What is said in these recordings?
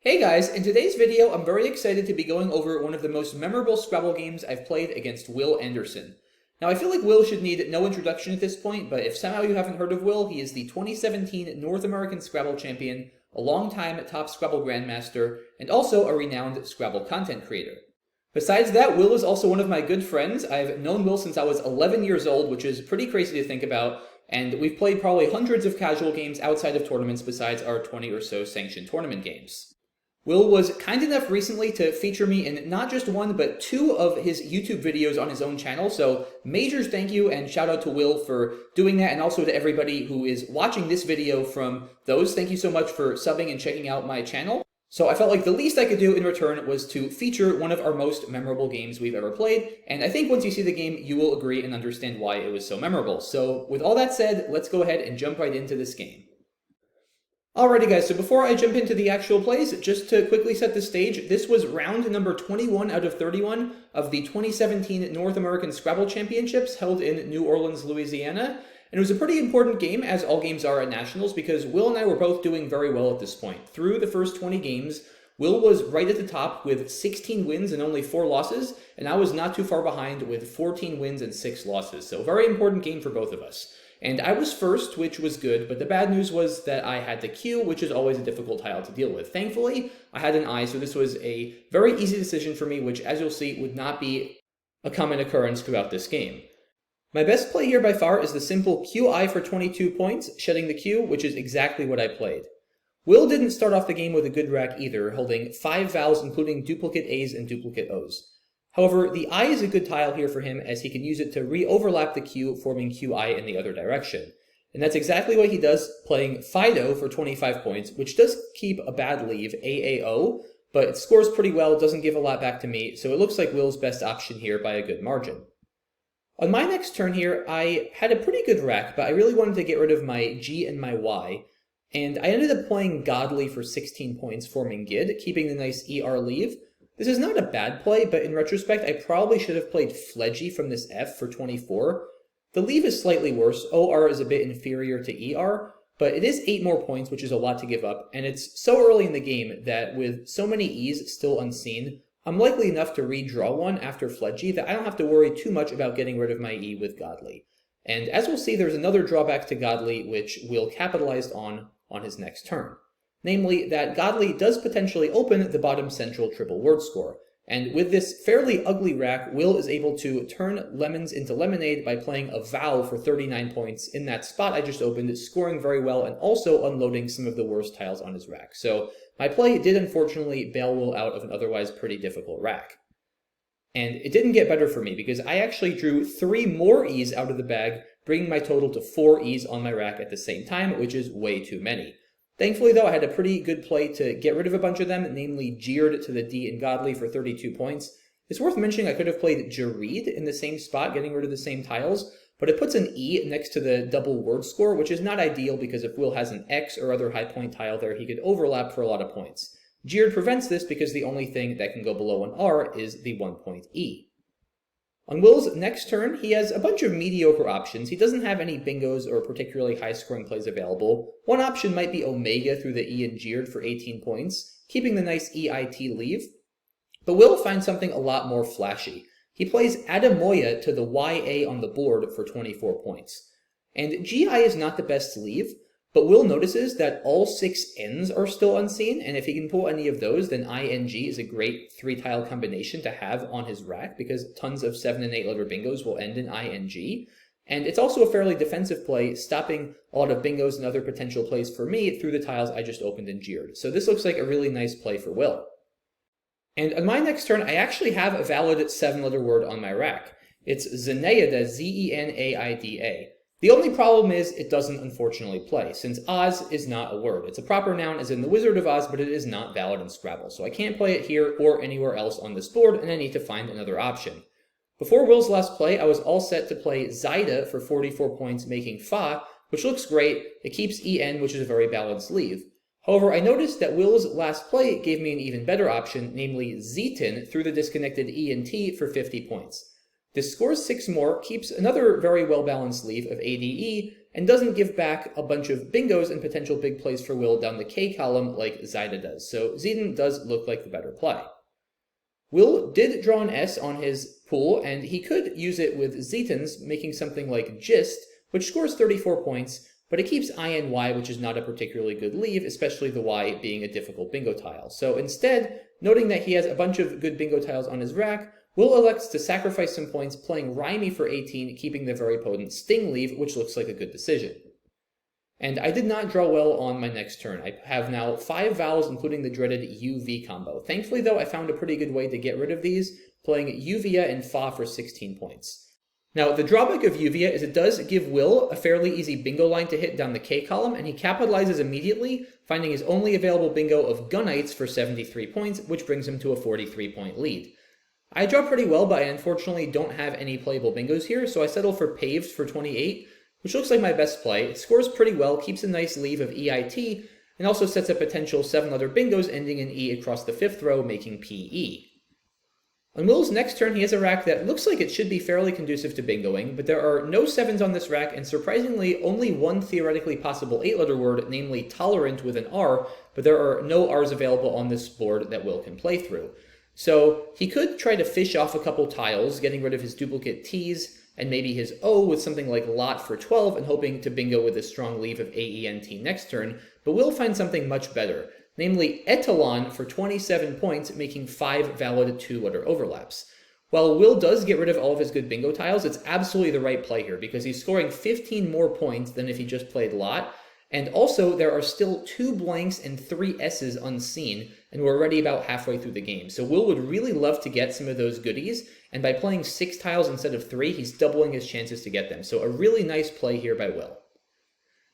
Hey guys, in today's video I'm very excited to be going over one of the most memorable Scrabble games I've played against Will Anderson. Now I feel like Will should need no introduction at this point, but if somehow you haven't heard of Will, he is the 2017 North American Scrabble champion, a long-time top Scrabble grandmaster, and also a renowned Scrabble content creator. Besides that, Will is also one of my good friends. I've known Will since I was 11 years old, which is pretty crazy to think about, and we've played probably hundreds of casual games outside of tournaments besides our 20 or so sanctioned tournament games. Will was kind enough recently to feature me in not just one, but two of his YouTube videos on his own channel, so major thank you and shout out to Will for doing that, and also to everybody who is watching this video from those. Thank you so much for subbing and checking out my channel. So I felt like the least I could do in return was to feature one of our most memorable games we've ever played, and I think once you see the game, you will agree and understand why it was so memorable. So with all that said, let's go ahead and jump right into this game. Alrighty guys, so before I jump into the actual plays, just to quickly set the stage, this was round number 21 out of 31 of the 2017 North American Scrabble Championships held in New Orleans, Louisiana. And it was a pretty important game, as all games are at Nationals, because Will and I were both doing very well at this point. Through the first 20 games, Will was right at the top with 16 wins and only 4 losses, and I was not too far behind with 14 wins and 6 losses. So a very important game for both of us. And I was first, which was good, but the bad news was that I had the Q, which is always a difficult tile to deal with. Thankfully, I had an I, so this was a very easy decision for me, which, as you'll see, would not be a common occurrence throughout this game. My best play here by far is the simple QI for 22 points, shedding the Q, which is exactly what I played. Will didn't start off the game with a good rack either, holding 5 vowels including duplicate A's and duplicate O's. However, the I is a good tile here for him, as he can use it to re-overlap the Q, forming QI in the other direction. And that's exactly what he does, playing Fido for 25 points, which does keep a bad leave, AAO, but it scores pretty well, doesn't give a lot back to me, so it looks like Will's best option here by a good margin. On my next turn here, I had a pretty good rack, but I really wanted to get rid of my G and my Y, and I ended up playing Godly for 16 points, forming Gid, keeping the nice ER leave. This is not a bad play, but in retrospect, I probably should have played Fledgy from this F for 24. The leave is slightly worse. OR is a bit inferior to ER, but it is 8 more points, which is a lot to give up, and it's so early in the game that with so many E's still unseen, I'm likely enough to redraw one after Fledgy that I don't have to worry too much about getting rid of my E with Godly. And as we'll see, there's another drawback to Godly, which Will capitalized on his next turn. Namely, that Godly does potentially open the bottom central triple word score. And with this fairly ugly rack, Will is able to turn lemons into lemonade by playing a vowel for 39 points in that spot I just opened, scoring very well and also unloading some of the worst tiles on his rack. So my play did unfortunately bail Will out of an otherwise pretty difficult rack. And it didn't get better for me, because I actually drew 3 more E's out of the bag, bringing my total to 4 E's on my rack at the same time, which is way too many. Thankfully, though, I had a pretty good play to get rid of a bunch of them, namely Jeered to the D in Godly for 32 points. It's worth mentioning I could have played Jareed in the same spot, getting rid of the same tiles, but it puts an E next to the double word score, which is not ideal because if Will has an X or other high point tile there, he could overlap for a lot of points. Jeered prevents this because the only thing that can go below an R is the 1 point E. On Will's next turn, he has a bunch of mediocre options. He doesn't have any bingos or particularly high-scoring plays available. One option might be Omega through the E and Jeered for 18 points, keeping the nice EIT leave. But Will finds something a lot more flashy. He plays Adamoya to the YA on the board for 24 points. And GI is not the best leave, but Will notices that all 6 N's are still unseen, and if he can pull any of those, then ING is a great 3-tile combination to have on his rack, because tons of 7 and 8 letter bingos will end in ING. And it's also a fairly defensive play, stopping a lot of bingos and other potential plays for me through the tiles I just opened and Jeered. So this looks like a really nice play for Will. And on my next turn, I actually have a valid 7-letter word on my rack. It's Zenaida, Zenaida. The only problem is it doesn't unfortunately play, since Oz is not a word. It's a proper noun as in the Wizard of Oz, but it is not valid in Scrabble, so I can't play it here or anywhere else on this board, and I need to find another option. Before Will's last play, I was all set to play Zaida for 44 points, making Fa, which looks great. It keeps EN, which is a very balanced leave. However, I noticed that Will's last play gave me an even better option, namely Zetin through the disconnected E and T for 50 points. This scores 6 more, keeps another very well-balanced leave of ADE, and doesn't give back a bunch of bingos and potential big plays for Will down the K column like Zaida does. So Zeden does look like the better play. Will did draw an S on his pool, and he could use it with Zetens, making something like Gist, which scores 34 points, but it keeps I and Y, which is not a particularly good leave, especially the Y being a difficult bingo tile. So instead, noting that he has a bunch of good bingo tiles on his rack, Will elects to sacrifice some points, playing Rhyme for 18, keeping the very potent Sting leave, which looks like a good decision. And I did not draw well on my next turn. I have now 5 vowels, including the dreaded UV combo. Thankfully, though, I found a pretty good way to get rid of these, playing Uvia and Fa for 16 points. Now, the drawback of Uvia is it does give Will a fairly easy bingo line to hit down the K column, and he capitalizes immediately, finding his only available bingo of Gunnites for 73 points, which brings him to a 43-point lead. I draw pretty well, but I unfortunately don't have any playable bingos here, so I settle for Paved for 28, which looks like my best play. It scores pretty well, keeps a nice leave of EIT, and also sets up potential 7 other bingos ending in E across the 5th row, making PE. On Will's next turn, he has a rack that looks like it should be fairly conducive to bingoing, but there are no 7s on this rack, and surprisingly, only one theoretically possible 8-letter word, namely tolerant with an R, but there are no R's available on this board that Will can play through. So he could try to fish off a couple tiles, getting rid of his duplicate T's, and maybe his O with something like Lot for 12, and hoping to bingo with a strong leave of AENT next turn, but Will find something much better, namely Etalon for 27 points, making 5 valid 2-letter overlaps. While Will does get rid of all of his good bingo tiles, it's absolutely the right play here, because he's scoring 15 more points than if he just played Lot, and also there are still 2 blanks and 3 S's unseen, and we're already about halfway through the game. So Will would really love to get some of those goodies, and by playing 6 tiles instead of 3, he's doubling his chances to get them. So a really nice play here by Will.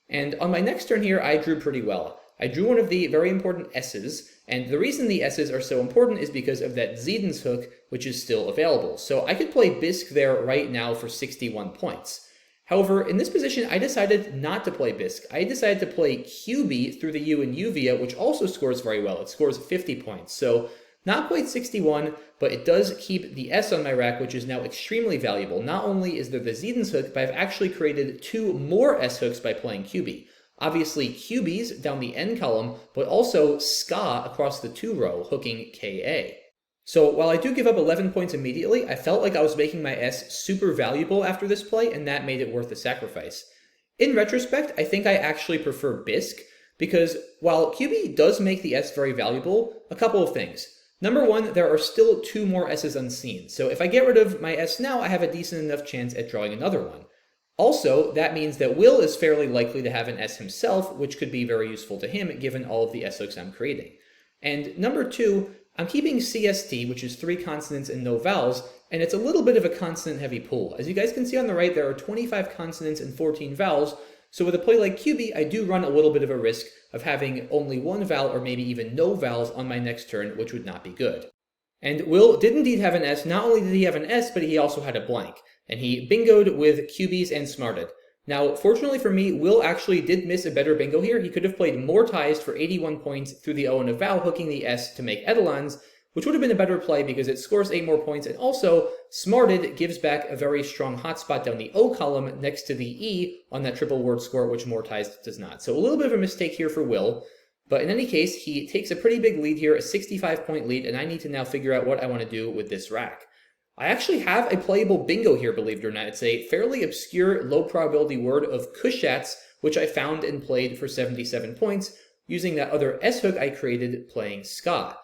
And on my next turn here, I drew pretty well. I drew one of the very important S's, and the reason the S's are so important is because of that Zeden's hook, which is still available. So I could play Bisque there right now for 61 points. However, in this position, I decided not to play Bisque. I decided to play QB through the U in Uvia, which also scores very well. It scores 50 points. So not quite 61, but it does keep the S on my rack, which is now extremely valuable. Not only is there the Zeden's hook, but I've actually created 2 more S hooks by playing QB. Obviously, QBs down the N column, but also Ska across the 2 row, hooking KA. So while I do give up 11 points immediately, I felt like I was making my S super valuable after this play, and that made it worth the sacrifice. In retrospect, I think I actually prefer Bisque, because while QB does make the S very valuable, a couple of things. Number one, there are still 2 more S's unseen, so if I get rid of my S now, I have a decent enough chance at drawing another one. Also, that means that Will is fairly likely to have an S himself, which could be very useful to him given all of the S hooks I'm creating. And number 2, I'm keeping CST, which is 3 consonants and no vowels, and it's a little bit of a consonant-heavy pool. As you guys can see on the right, there are 25 consonants and 14 vowels, so with a play like QB, I do run a little bit of a risk of having only 1 vowel or maybe even no vowels on my next turn, which would not be good. And Will did indeed have an S. Not only did he have an S, but he also had a blank, and he bingoed with QBs and smarted. Now, fortunately for me, Will actually did miss a better bingo here. He could have played more ties for 81 points through the O and a vowel, hooking the S to make Etalons, which would have been a better play because it scores 8 more points, and also, smarted gives back a very strong hotspot down the O column next to the E on that triple word score, which more ties does not. So a little bit of a mistake here for Will, but in any case, he takes a pretty big lead here, a 65-point lead, and I need to now figure out what I want to do with this rack. I actually have a playable bingo here, believe it or not. It's a fairly obscure, low-probability word of Kushats, which I found and played for 77 points, using that other S-hook I created playing Ska.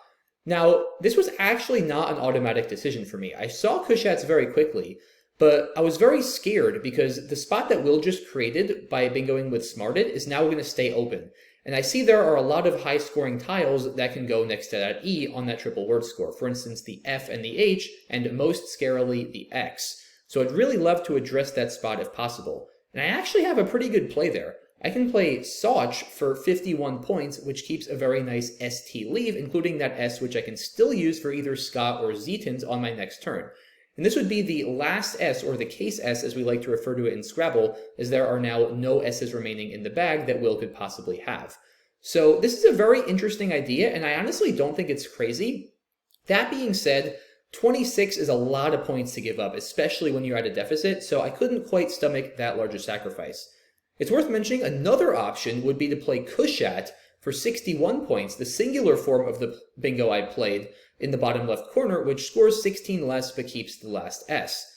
Now, this was actually not an automatic decision for me. I saw Kushats very quickly, but I was very scared because the spot that Will just created by bingoing with Smarted is now going to stay open. And I see there are a lot of high-scoring tiles that can go next to that E on that triple word score. For instance, the F and the H, and most scarily, the X. So I'd really love to address that spot if possible. And I actually have a pretty good play there. I can play Soch for 51 points, which keeps a very nice ST leave, including that S, which I can still use for either Ska or Zetens on my next turn. And this would be the last S, or the case S, as we like to refer to it in Scrabble, as there are now no S's remaining in the bag that Will could possibly have. So this is a very interesting idea, and I honestly don't think it's crazy. That being said, 26 is a lot of points to give up, especially when you're at a deficit, so I couldn't quite stomach that large a sacrifice. It's worth mentioning another option would be to play Kushat for 61 points, the singular form of the bingo I played in the bottom left corner, which scores 16 less but keeps the last S.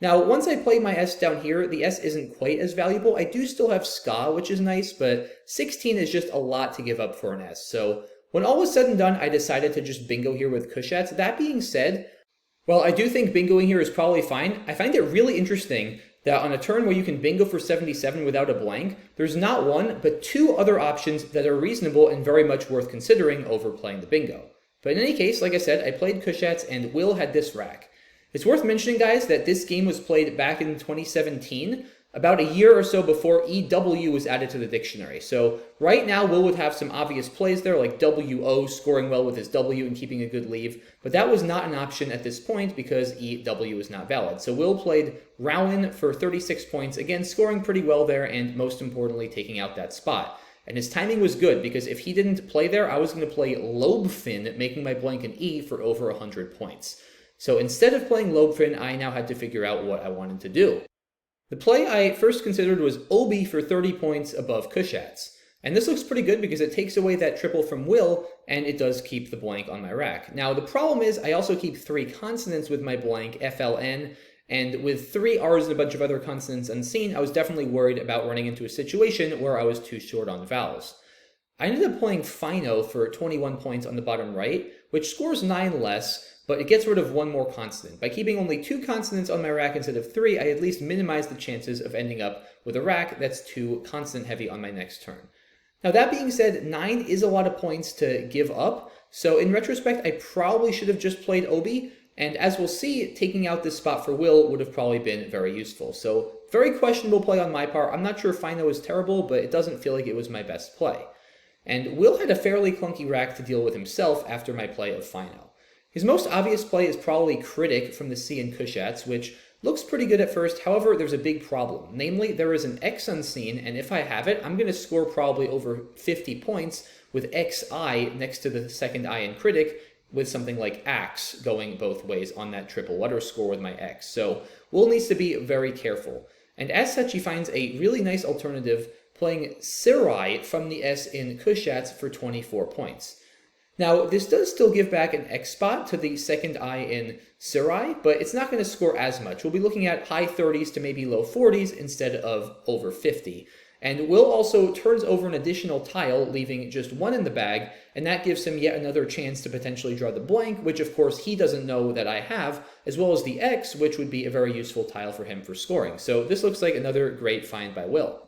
Now, once I play my S down here, the S isn't quite as valuable. I do still have Ska, which is nice, but 16 is just a lot to give up for an S. So when all was said and done, I decided to just bingo here with Kushats. That being said, while I do think bingoing here is probably fine, I find it really interesting that on a turn where you can bingo for 77 without a blank, there's not one, but two other options that are reasonable and very much worth considering over playing the bingo. But in any case, like I said, I played Kushats and Will had this rack. It's worth mentioning, guys, that this game was played back in 2017, about a year or so before EW was added to the dictionary. So right now, Will would have some obvious plays there, like WO, scoring well with his W and keeping a good leave, but that was not an option at this point because EW is not valid. So Will played Rowan for 36 points, again, scoring pretty well there, and most importantly, taking out that spot. And his timing was good, because if he didn't play there, I was going to play Lobefin, making my blank an E for over 100 points. So instead of playing Lobefin, I now had to figure out what I wanted to do. The play I first considered was Obi for 30 points above Kushats. And this looks pretty good because it takes away that triple from Will, and it does keep the blank on my rack. Now, the problem is I also keep 3 consonants with my blank, FLN, and with 3 R's and a bunch of other consonants unseen, I was definitely worried about running into a situation where I was too short on vowels. I ended up playing Fino for 21 points on the bottom right, which scores 9 less, but it gets rid of 1 more consonant. By keeping only 2 consonants on my rack instead of 3, I at least minimize the chances of ending up with a rack that's too consonant heavy on my next turn. Now, that being said, 9 is a lot of points to give up, so in retrospect, I probably should have just played Obi, and as we'll see, taking out this spot for Will would have probably been very useful. So, very questionable play on my part. I'm not sure Fino is terrible, but it doesn't feel like it was my best play. And Will had a fairly clunky rack to deal with himself after my play of Fino. His most obvious play is probably Critic from the C in Kushats, which looks pretty good at first. However, there's a big problem. Namely, there is an X unseen, and if I have it, I'm going to score probably over 50 points with XI next to the second I in Critic, with something like Axe going both ways on that triple letter score with my X. So Will needs to be very careful. And as such, he finds a really nice alternative playing Sirai from the S in Kushats for 24 points. Now, this does still give back an X spot to the second I in Sirai, but it's not going to score as much. We'll be looking at high 30s to maybe low 40s instead of over 50. And Will also turns over an additional tile, leaving just 1 in the bag, and that gives him yet another chance to potentially draw the blank, which of course he doesn't know that I have, as well as the X, which would be a very useful tile for him for scoring. So this looks like another great find by Will.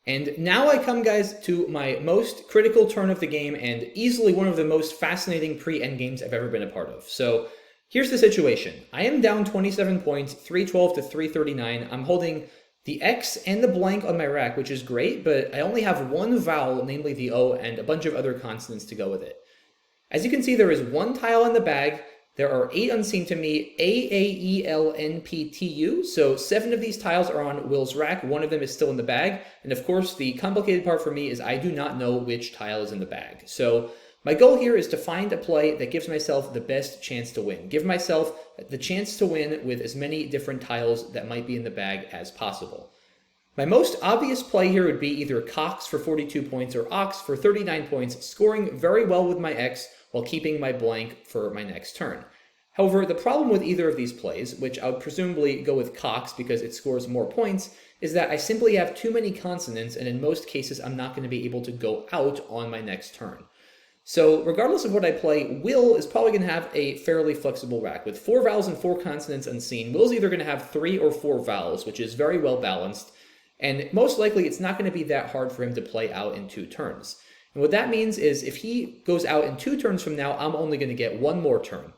And now I come, guys, to my most critical turn of the game and easily one of the most fascinating pre-endgames I've ever been a part of. So here's the situation. I am down 27 points, 312 to 339. I'm holding the X and the blank on my rack, which is great, but I only have 1 vowel, namely the O, and a bunch of other consonants to go with it. As you can see, there is 1 tile in the bag. There are 8 unseen to me, AAELNPTU, so 7 of these tiles are on Will's rack, 1 of them is still in the bag, and of course the complicated part for me is I do not know which tile is in the bag. So my goal here is to find a play that gives myself the best chance to win. Give myself the chance to win with as many different tiles that might be in the bag as possible. My most obvious play here would be either Cox for 42 points or Ox for 39 points, scoring very well with my X while keeping my blank for my next turn. However, the problem with either of these plays, which I would presumably go with Cox because it scores more points, is that I simply have too many consonants, and in most cases I'm not going to be able to go out on my next turn. So regardless of what I play, Will is probably going to have a fairly flexible rack. With 4 vowels and 4 consonants unseen, Will's either going to have 3 or 4 vowels, which is very well balanced, and most likely it's not going to be that hard for him to play out in 2 turns. And what that means is if he goes out in 2 turns from now, I'm only going to get 1 more turn.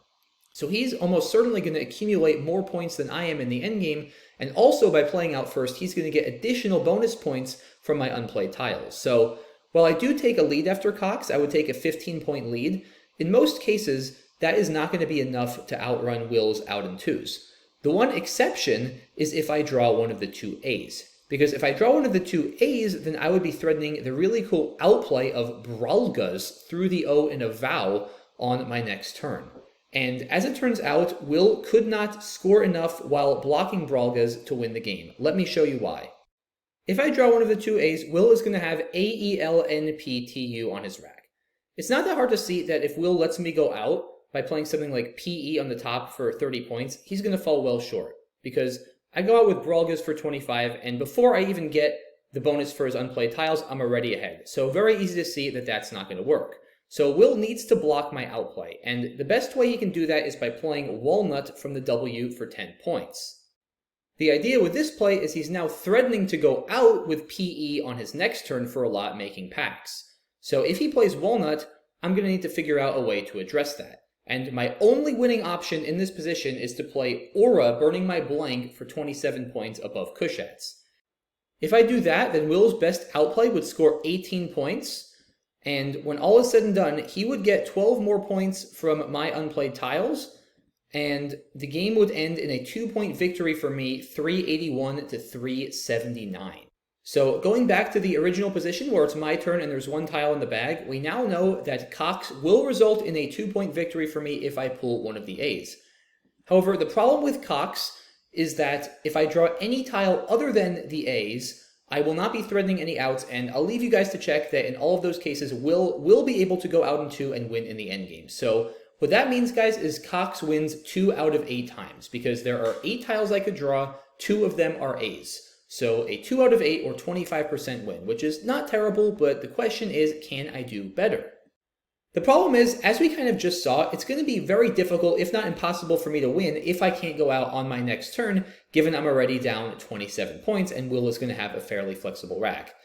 So he's almost certainly going to accumulate more points than I am in the endgame, and also by playing out first, he's going to get additional bonus points from my unplayed tiles. So while I do take a lead after Cox, I would take a 15-point lead. In most cases, that is not going to be enough to outrun Will's out in 2s. The one exception is if I draw one of the 2 A's. Because if I draw one of the 2 A's, then I would be threatening the really cool outplay of Bralgas through the O in a vowel on my next turn. And as it turns out, Will could not score enough while blocking Bralgas to win the game. Let me show you why. If I draw one of the two A's, Will is going to have AELNPTU on his rack. It's not that hard to see that if Will lets me go out by playing something like PE on the top for 30 points, he's going to fall well short, because I go out with Brawlgas for 25, and before I even get the bonus for his unplayed tiles, I'm already ahead. So very easy to see that that's not going to work. So Will needs to block my outplay, and the best way he can do that is by playing Walnut from the W for 10 points. The idea with this play is he's now threatening to go out with PE on his next turn for a lot, making packs. So if he plays Walnut, I'm going to need to figure out a way to address that. And my only winning option in this position is to play Aura, burning my blank for 27 points above Kushat's. If I do that, then Will's best outplay would score 18 points, and when all is said and done, he would get 12 more points from my unplayed tiles, and the game would end in a 2-point victory for me, 381 to 379. So going back to the original position where it's my turn and there's one tile in the bag, we now know that Cox will result in a 2-point victory for me if I pull one of the A's. However, the problem with Cox is that if I draw any tile other than the A's, I will not be threatening any outs, and I'll leave you guys to check that in all of those cases, Will be able to go out in 2 and win in the endgame. So what that means, guys, is Cox wins 2 out of 8 times, because there are 8 tiles I could draw, 2 of them are A's. So a 2 out of 8 or 25% win, which is not terrible, but the question is, can I do better? The problem is, as we kind of just saw, it's going to be very difficult, if not impossible, for me to win if I can't go out on my next turn, given I'm already down 27 points and Will is going to have a fairly flexible rack.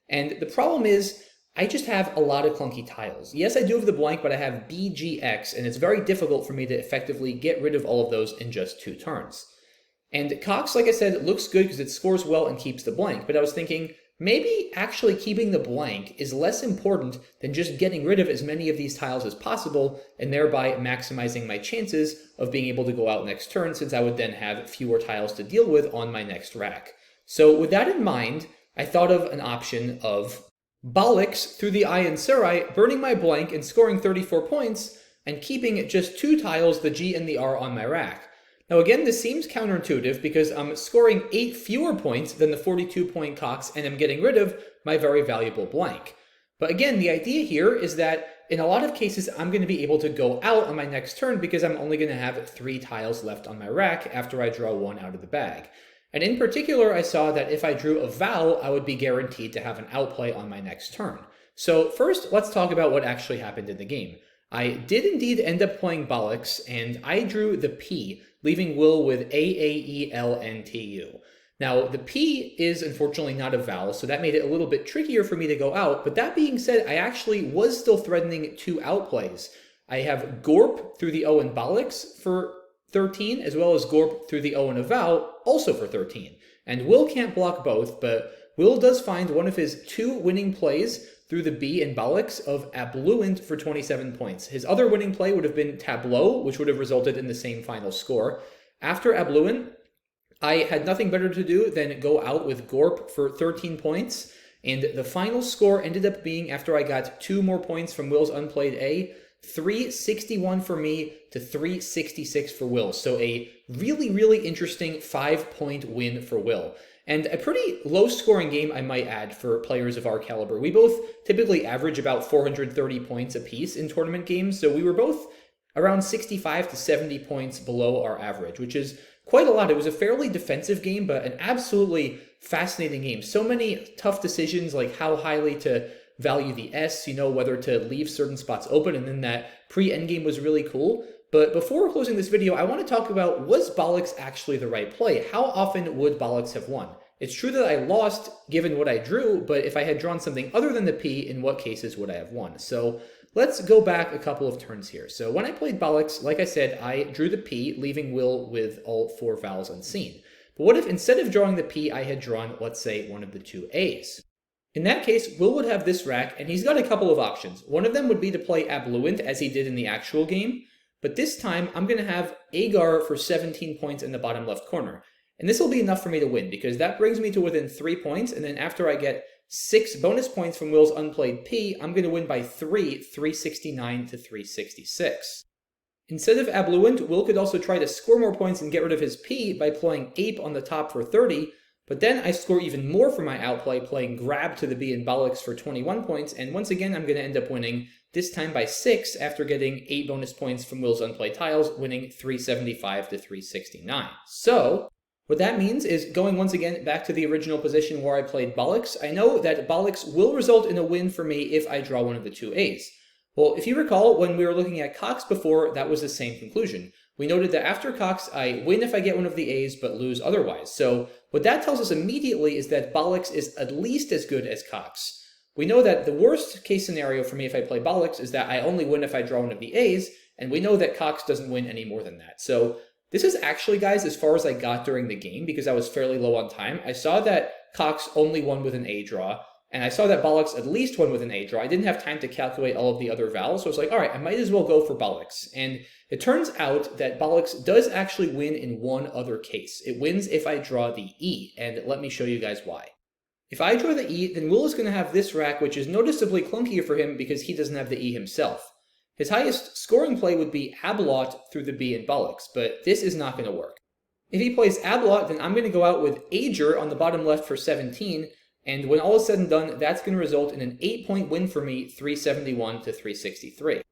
And the problem is, I just have a lot of clunky tiles. Yes, I do have the blank, but I have BGX, and it's very difficult for me to effectively get rid of all of those in just 2 turns. And Cox, like I said, looks good because it scores well and keeps the blank, but I was thinking, maybe actually keeping the blank is less important than just getting rid of as many of these tiles as possible, and thereby maximizing my chances of being able to go out next turn, since I would then have fewer tiles to deal with on my next rack. So with that in mind, I thought of an option of Bollocks through the Ayin Serai, burning my blank and scoring 34 points, and keeping just 2 tiles, the G and the R, on my rack. Now again, this seems counterintuitive because I'm scoring 8 fewer points than the 42-point Cox, and I'm getting rid of my very valuable blank. But again, the idea here is that in a lot of cases, I'm going to be able to go out on my next turn because I'm only going to have 3 tiles left on my rack after I draw 1 out of the bag. And in particular, I saw that if I drew a vowel, I would be guaranteed to have an outplay on my next turn. So first, let's talk about what actually happened in the game. I did indeed end up playing Bollocks, and I drew the P, leaving Will with AAELNTU. Now, the P is unfortunately not a vowel, so that made it a little bit trickier for me to go out, but that being said, I actually was still threatening 2 outplays. I have Gorp through the O in Bollocks for 13, as well as Gorp through the O in a vowel, also for 13. And Will can't block both, but Will does find one of his 2 winning plays through the B in Bollocks of Abluent for 27 points. His other winning play would have been Tableau, which would have resulted in the same final score. After Abluent, I had nothing better to do than go out with Gorp for 13 points, and the final score ended up being, after I got 2 more points from Will's unplayed A, 361 for me to 366 for Will. So a really, really interesting 5-point win for Will. And a pretty low-scoring game, I might add, for players of our caliber. We both typically average about 430 points apiece in tournament games, so we were both around 65 to 70 points below our average, which is quite a lot. It was a fairly defensive game, but an absolutely fascinating game. So many tough decisions, like how highly to value the S, whether to leave certain spots open, and then that pre-endgame was really cool. But before closing this video, I want to talk about, was Bollocks actually the right play? How often would Bollocks have won? It's true that I lost given what I drew, but if I had drawn something other than the P, in what cases would I have won? So let's go back a couple of turns here. So when I played Bollocks, like I said, I drew the P, leaving Will with all 4 vowels unseen. But what if instead of drawing the P, I had drawn, let's say, one of the 2 A's? In that case, Will would have this rack, and he's got a couple of options. One of them would be to play Abluent, as he did in the actual game, but this time I'm going to have Agar for 17 points in the bottom left corner. And this will be enough for me to win, because that brings me to within 3 points, and then after I get 6 bonus points from Will's unplayed P, I'm going to win by 369 to 366. Instead of Abluent, Will could also try to score more points and get rid of his P by playing Ape on the top for 30, But then I score even more for my outplay, playing grab to the b and bollocks for 21 points, and once again I'm going to end up winning, this time by 6 after getting 8 bonus points from Will's unplayed tiles, winning 375 to 369. So, what that means is going once again back to the original position where I played bollocks. I know that bollocks will result in a win for me if I draw one of the two A's. Well, if you recall, when we were looking at cocks before, that was the same conclusion. We noted that after cocks, I win if I get one of the A's, but lose otherwise. So what that tells us immediately is that bollocks is at least as good as cocks. We know that the worst case scenario for me if I play bollocks is that I only win if I draw one of the A's, and we know that cocks doesn't win any more than that. So this is actually, guys, as far as I got during the game, because I was fairly low on time. I saw that cocks only won with an A draw, and I saw that bollocks at least won with an A draw. I didn't have time to calculate all of the other vowels, so I was like, all right, I might as well go for bollocks. And it turns out that bollocks does actually win in one other case. It wins if I draw the E, and let me show you guys why. If I draw the E, then Will is going to have this rack, which is noticeably clunkier for him because he doesn't have the E himself. His highest scoring play would be Ablot through the B and bollocks, but this is not going to work. If he plays Ablot, then I'm going to go out with Ager on the bottom left for 17, and when all is said and done, that's going to result in an 8-point win for me, 371 to 363.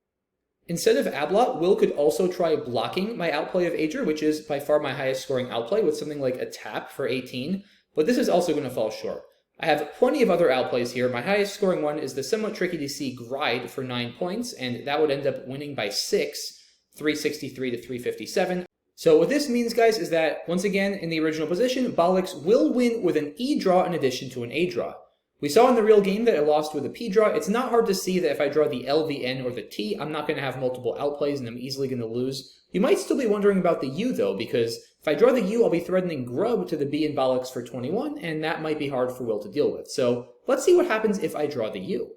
Instead of Ablot, Will could also try blocking my outplay of Ager, which is by far my highest scoring outplay, with something like a tap for 18, but this is also going to fall short. I have plenty of other outplays here. My highest scoring one is the somewhat tricky to see Gride for 9 points, and that would end up winning by 6, 363 to 357. So what this means, guys, is that, once again, in the original position, bollocks will win with an E draw in addition to an A draw. We saw in the real game that I lost with a P draw. It's not hard to see that if I draw the L, the N, or the T, I'm not going to have multiple outplays and I'm easily going to lose. You might still be wondering about the U, though, because if I draw the U, I'll be threatening grub to the B and bollocks for 21, and that might be hard for Will to deal with. So let's see what happens if I draw the U.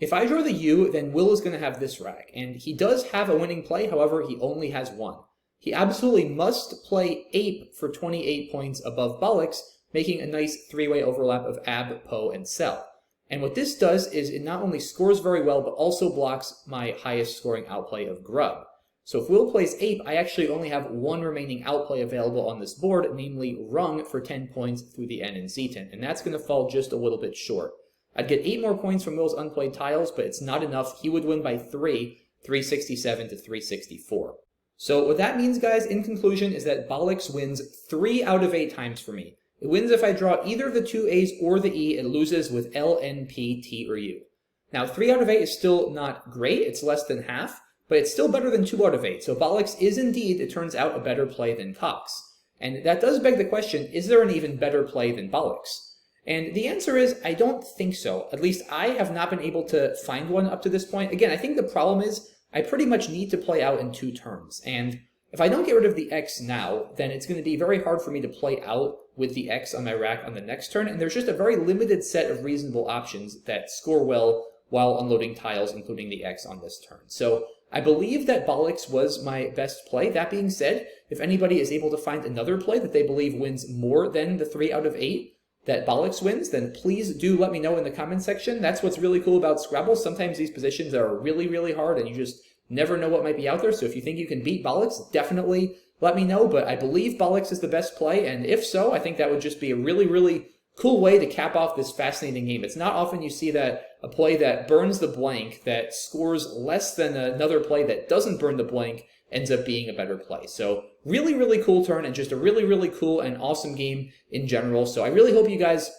If I draw the U, then Will is going to have this rack, and he does have a winning play, however, he only has one. He absolutely must play Ape for 28 points above bollocks, making a nice three-way overlap of Ab, Po, and Cell. And what this does is it not only scores very well, but also blocks my highest scoring outplay of grub. So if Will plays Ape, I actually only have one remaining outplay available on this board, namely Rung for 10 points through the N and Zetan, and that's going to fall just a little bit short. I'd get 8 more points from Will's unplayed tiles, but it's not enough. He would win by 3, 367 to 364. So what that means, guys, in conclusion, is that bollocks wins 3 out of 8 times for me. It wins if I draw either of the two A's or the E. It loses with L, N, P, T, or U. Now, 3 out of 8 is still not great. It's less than half, but it's still better than 2 out of 8. So bollocks is indeed, it turns out, a better play than cocks. And that does beg the question, is there an even better play than bollocks? And the answer is, I don't think so. At least I have not been able to find one up to this point. Again, I think the problem is I pretty much need to play out in 2 turns. And if I don't get rid of the X now, then it's going to be very hard for me to play out with the X on my rack on the next turn. And there's just a very limited set of reasonable options that score well while unloading tiles, including the X on this turn. So I believe that bollocks was my best play. That being said, if anybody is able to find another play that they believe wins more than the 3 out of 8 that bollocks wins, then please do let me know in the comment section. That's what's really cool about Scrabble. Sometimes these positions are really, really hard and you just never know what might be out there. So if you think you can beat bollocks, definitely let me know. But I believe bollocks is the best play. And if so, I think that would just be a really, really cool way to cap off this fascinating game. It's not often you see that a play that burns the blank, that scores less than another play that doesn't burn the blank, ends up being a better play. So really, really cool turn and just a really, really cool and awesome game in general. So I really hope you guys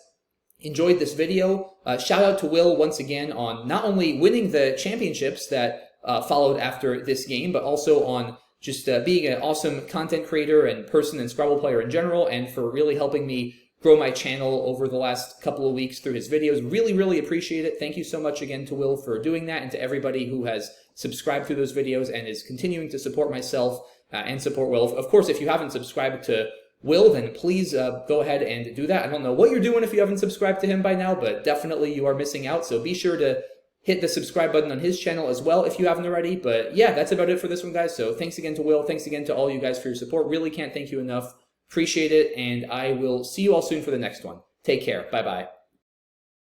enjoyed this video. Shout out to Will once again on not only winning the championships that followed after this game, but also on just being an awesome content creator and person and Scrabble player in general, and for really helping me grow my channel over the last couple of weeks through his videos. Really, really appreciate it. Thank you so much again to Will for doing that, and to everybody who has subscribed through those videos and is continuing to support myself and support Will. Of course, if you haven't subscribed to Will, then please go ahead and do that. I don't know what you're doing if you haven't subscribed to him by now, but definitely you are missing out. So be sure to hit the subscribe button on his channel as well if you haven't already. But yeah, that's about it for this one, guys. So thanks again to Will. Thanks again to all you guys for your support. Really can't thank you enough. Appreciate it, and I will see you all soon for the next one. Take care. Bye-bye.